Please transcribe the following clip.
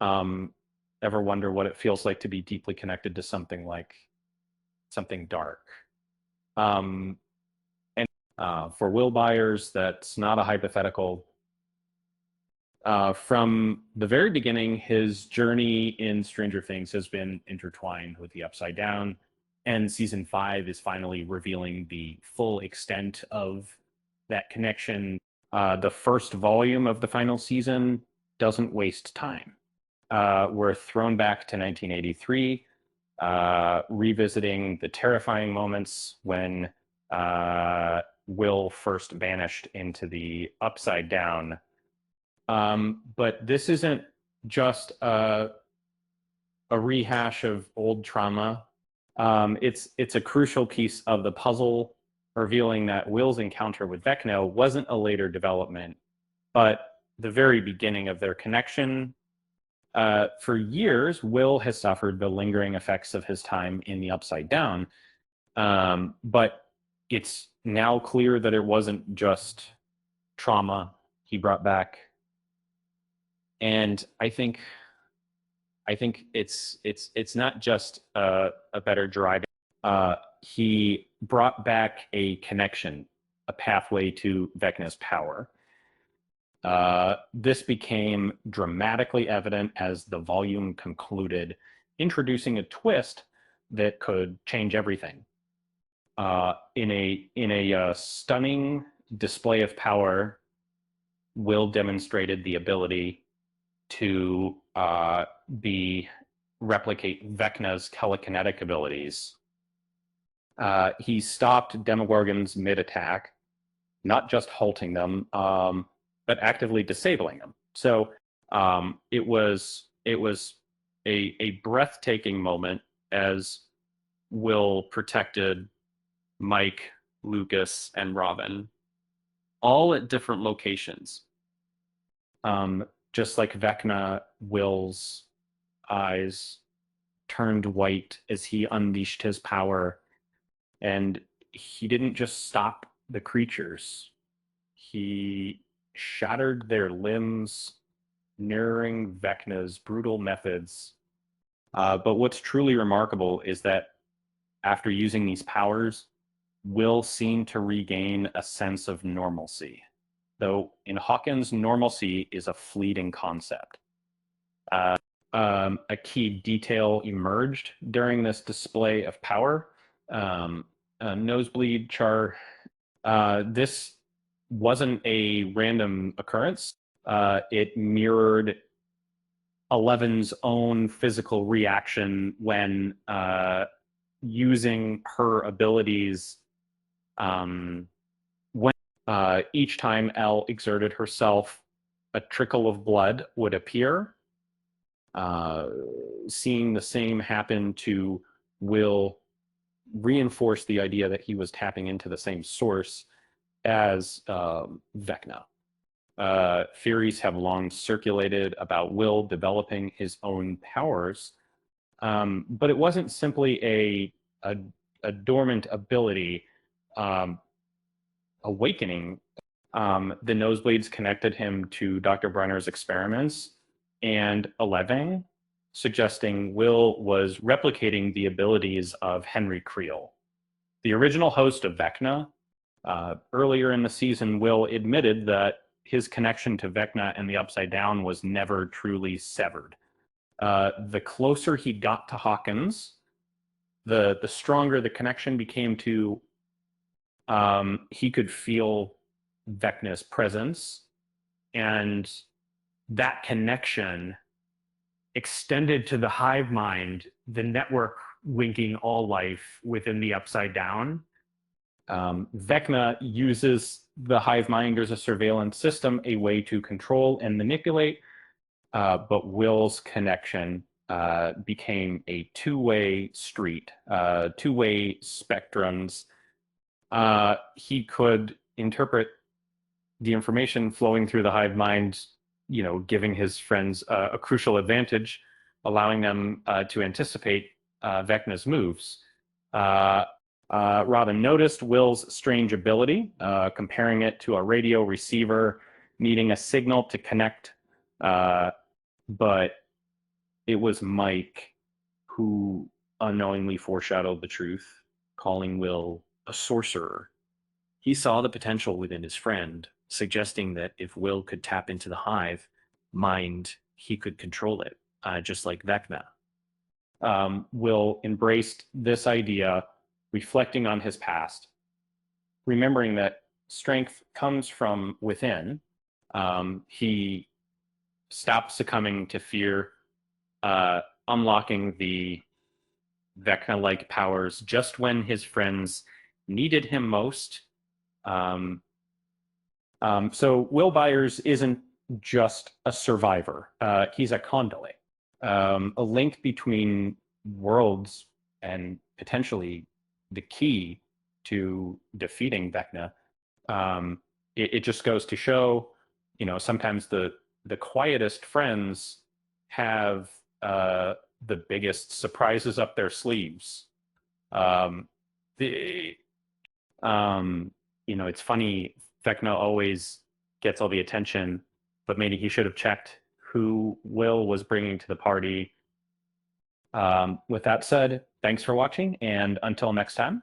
ever wonder what it feels like to be deeply connected to something like something dark? Um, for Will Byers, that's not a hypothetical. From the very beginning, his journey in Stranger Things has been intertwined with the Upside Down, and season 5 is finally revealing the full extent of that connection. The first volume of the final season doesn't waste time. We're thrown back to 1983, revisiting the terrifying moments when Will first vanished into the Upside Down. But this isn't just a rehash of old trauma. It's a crucial piece of the puzzle, revealing that Will's encounter with Vecna wasn't a later development, but the very beginning of their connection. For years, Will has suffered the lingering effects of his time in the Upside Down, but it's now clear that it wasn't just trauma he brought back. And I think it's not just a better driving. He brought back a connection, a pathway to Vecna's power. This became dramatically evident as the volume concluded, introducing a twist that could change everything. In a stunning display of power, Will demonstrated the ability to replicate Vecna's telekinetic abilities. He stopped Demogorgons mid-attack, not just halting them, but actively disabling them. So it was a breathtaking moment as Will protected Mike, Lucas, and Robin, all at different locations. Just like Vecna, Will's eyes turned white as he unleashed his power, and he didn't just stop the creatures. He shattered their limbs, mirroring Vecna's brutal methods. But what's truly remarkable is that after using these powers, Will seemed to regain a sense of normalcy. Though in Hawkins, normalcy is a fleeting concept. A key detail emerged during this display of power. Nosebleed char. This wasn't a random occurrence. It mirrored Eleven's own physical reaction when using her abilities. When each time Elle exerted herself, a trickle of blood would appear. Seeing the same happen to Will reinforce the idea that he was tapping into the same source as Vecna. Theories have long circulated about Will developing his own powers, but it wasn't simply a dormant ability awakening. The nosebleeds connected him to Dr. Brenner's experiments and Eleven, suggesting Will was replicating the abilities of Henry Creel, the original host of Vecna. Earlier in the season, Will admitted that his connection to Vecna and the Upside Down was never truly severed. The closer he got to Hawkins, the stronger the connection became to. He could feel Vecna's presence, and that connection extended to the hive mind, the network linking all life within the Upside Down. Vecna uses the hive mind as a surveillance system, a way to control and manipulate, but Will's connection became a two-way street, two-way spectrums. He could interpret the information flowing through the hive mind, giving his friends a crucial advantage, allowing them to anticipate Vecna's moves. Robin noticed Will's strange ability, comparing it to a radio receiver needing a signal to connect, but it was Mike who unknowingly foreshadowed the truth, calling Will a sorcerer. He saw the potential within his friend, suggesting that if Will could tap into the hive mind, he could control it, just like Vecna. Will embraced this idea, reflecting on his past, remembering that strength comes from within. He stopped succumbing to fear, unlocking the Vecna-like powers just when his friends needed him most. Um, so Will Byers isn't just a survivor. He's a conduit, a link between worlds and potentially the key to defeating Vecna. It just goes to show, sometimes the quietest friends have the biggest surprises up their sleeves. Um, the it's funny. Vecna always gets all the attention, but maybe he should have checked who Will was bringing to the party. With that said, thanks for watching, and until next time.